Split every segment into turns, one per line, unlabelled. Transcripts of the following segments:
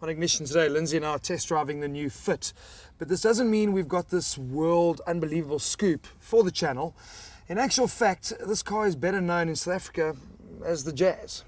On Ignition today, Lindsay and I are test driving the new Fit. But this doesn't mean we've got this world unbelievable scoop for the channel. In actual fact, this car is better known in South Africa as the Jazz.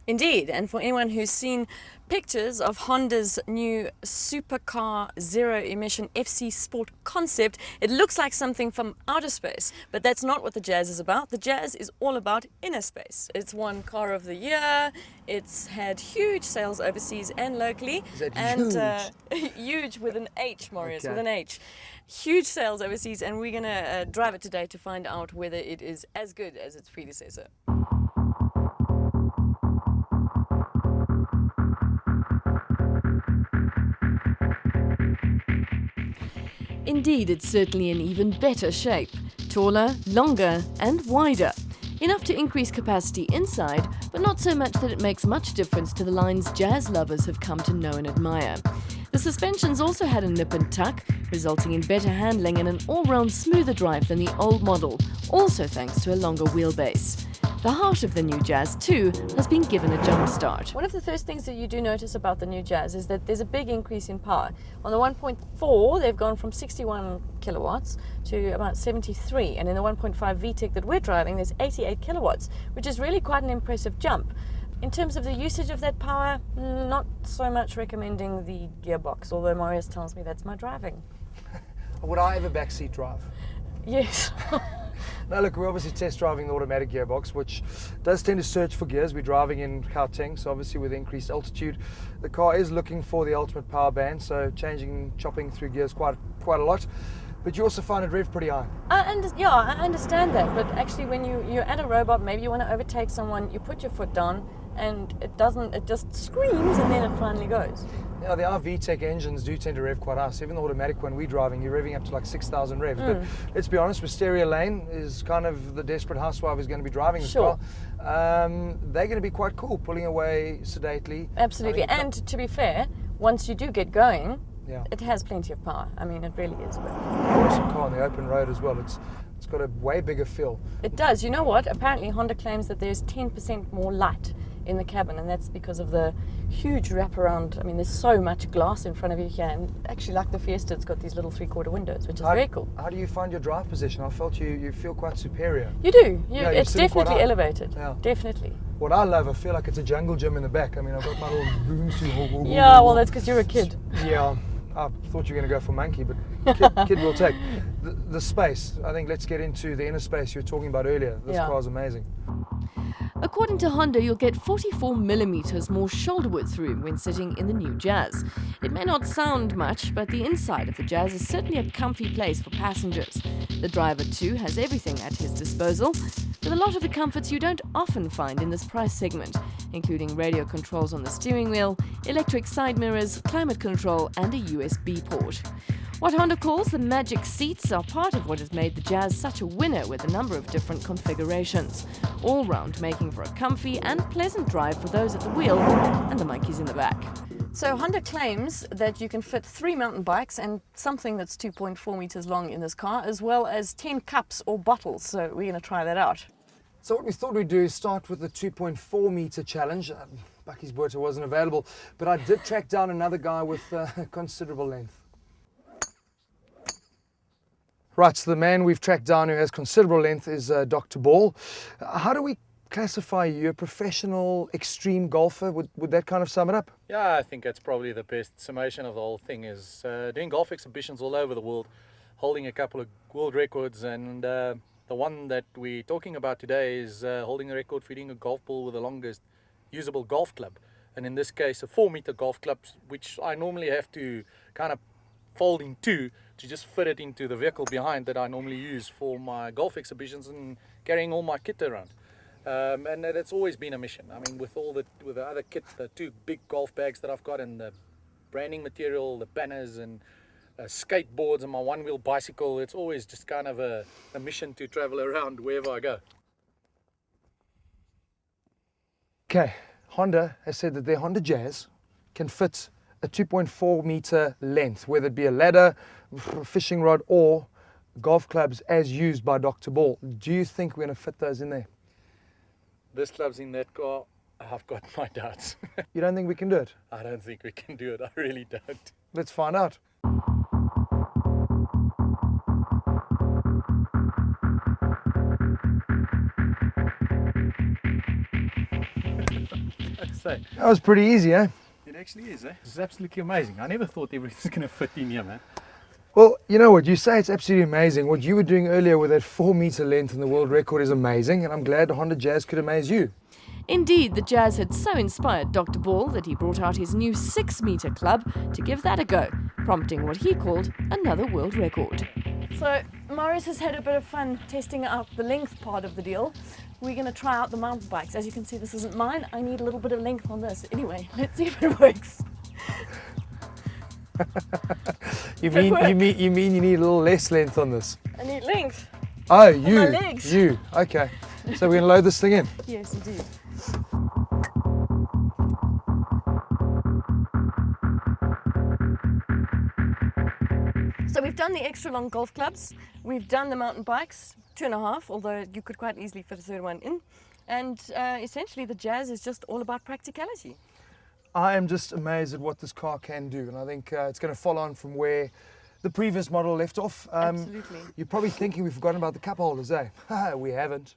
Indeed, and for anyone who's seen pictures of Honda's new supercar zero-emission FC Sport concept, it looks like something from outer space, but that's not what the Jazz is about. The Jazz is all about inner space. It's won Car of the Year, it's had huge sales overseas and locally.
Is that
and huge with an H, Marius,
Okay.
with an H. Huge sales overseas, and we're going to drive it today to find out whether it is as good as its predecessor. Indeed, it's certainly in even better shape. Taller, longer and wider. Enough to increase capacity inside, but not so much that it makes much difference to the lines Jazz lovers have come to know and admire. The suspensions also had a nip and tuck, resulting in better handling and an all-round smoother drive than the old model, also thanks to a longer wheelbase. The heart of the new Jazz, too, has been given a jump start. One of the first things that you do notice about the new Jazz is that there's a big increase in power. On the 1.4, they've gone from 61 kilowatts to about 73, and in the 1.5 VTEC that we're driving, there's 88 kilowatts, which is really quite an impressive jump. In terms of the usage of that power, not so much recommending the gearbox, although Marius tells me that's my driving.
Would I have a backseat drive?
Yes.
Now look, we're obviously test driving the automatic gearbox, which does tend to search for gears. We're driving in Gauteng, so obviously with increased altitude, the car is looking for the ultimate power band, so chopping through gears quite a lot. But you also find it rev pretty high.
I understand that, but actually when you're at a robot, maybe you want to overtake someone, you put your foot down, and it just screams, and then it finally goes.
Yeah, the VTEC engines do tend to rev quite high. So even the automatic one we're driving, you're revving up to like 6,000 revs. But let's be honest, Wisteria Lane is kind of the desperate housewife who's going to be driving this
Sure.
car. They're going to be quite cool, pulling away sedately.
Absolutely, and to be fair, once you do get going,
Yeah.
it has plenty of power. I mean, it really is.
Awesome car on the open road as well. It's got a way bigger feel.
It does. You know what? Apparently Honda claims that there's 10% more light in the cabin, and that's because of the huge wraparound. I mean, there's so much glass in front of you here, and actually, like the Fiesta, it's got these little 3/4 windows, which is very cool.
How do you find your drive position? I felt you feel quite superior.
You do.
Yeah, you're
It's
sitting quite
definitely
high.
elevated.
Yeah.
Definitely.
What I love, I feel like it's a jungle gym in the back. I mean, I've got my little booms to...
Yeah, well, that's because you're a kid.
Yeah, I thought you were going to go for monkey, but kid will take. The space, I think let's get into the inner space you were talking about earlier. This
Yeah.
car is amazing.
According to Honda, you'll get 44mm more shoulder width room when sitting in the new Jazz. It may not sound much, but the inside of the Jazz is certainly a comfy place for passengers. The driver too has everything at his disposal, with a lot of the comforts you don't often find in this price segment, including radio controls on the steering wheel, electric side mirrors, climate control and a USB port. What Honda calls the magic seats are part of what has made the Jazz such a winner with a number of different configurations, all round making for a comfy and pleasant drive for those at the wheel and the monkeys in the back.
So Honda claims that you can fit 3 mountain bikes and something that's 2.4 meters long in this car, as well as 10 cups or bottles. So we're going to try that out.
So what we thought we'd do is start with the 2.4 meter challenge. Bucky's Buerta wasn't available, but I did track down another guy with considerable length. Right, so the man we've tracked down who has considerable length is Dr. Ball. How do we classify you? A professional extreme golfer? Would that kind of sum it up?
Yeah, I think that's probably the best summation of the whole thing is doing golf exhibitions all over the world, holding a couple of world records, and the one that we're talking about today is holding a record for hitting a golf ball with the longest usable golf club. And in this case, a 4-meter golf club, which I normally have to kind of fold in two to just fit it into the vehicle behind that I normally use for my golf exhibitions and carrying all my kit around. And that's always been a mission. I mean, with the other kit, the 2 big golf bags that I've got, and the branding material, the banners and skateboards and my one-wheel bicycle, it's always just kind of a mission to travel around wherever I go.
Okay, Honda has said that their Honda Jazz can fit a 2.4 meter length, whether it be a ladder, fishing rod or golf clubs as used by Dr. Ball. Do you think we're going to fit those in there?
This club's in that car I've got my doubts.
You don't think we can do it?
I don't think we can do it. I really don't.
Let's find out.
So,
That was pretty easy, eh?
it actually is, eh? It's absolutely amazing. I never thought everything's going to fit in here, man.
Well, you know what, you say it's absolutely amazing. What you were doing earlier with that 4-meter length in the world record is amazing, and I'm glad the Honda Jazz could amaze you.
Indeed, the Jazz had so inspired Dr. Ball that he brought out his new 6-meter club to give that a go, prompting what he called another world record. So, Marius has had a bit of fun testing out the length part of the deal. We're going to try out the mountain bikes. As you can see, this isn't mine. I need a little bit of length on this. Anyway, let's see if it works.
You mean you need a little less length on this?
I need length.
Oh,
my legs.
you. Okay. So we're gonna load this thing in.
Yes, indeed. So we've done the extra long golf clubs, we've done the mountain bikes, 2.5, although you could quite easily fit a third one in. And essentially the Jazz is just all about practicality.
I am just amazed at what this car can do, and I think it's going to follow on from where the previous model left off.
Absolutely.
You're probably thinking we've forgotten about the cup holders, eh? We haven't.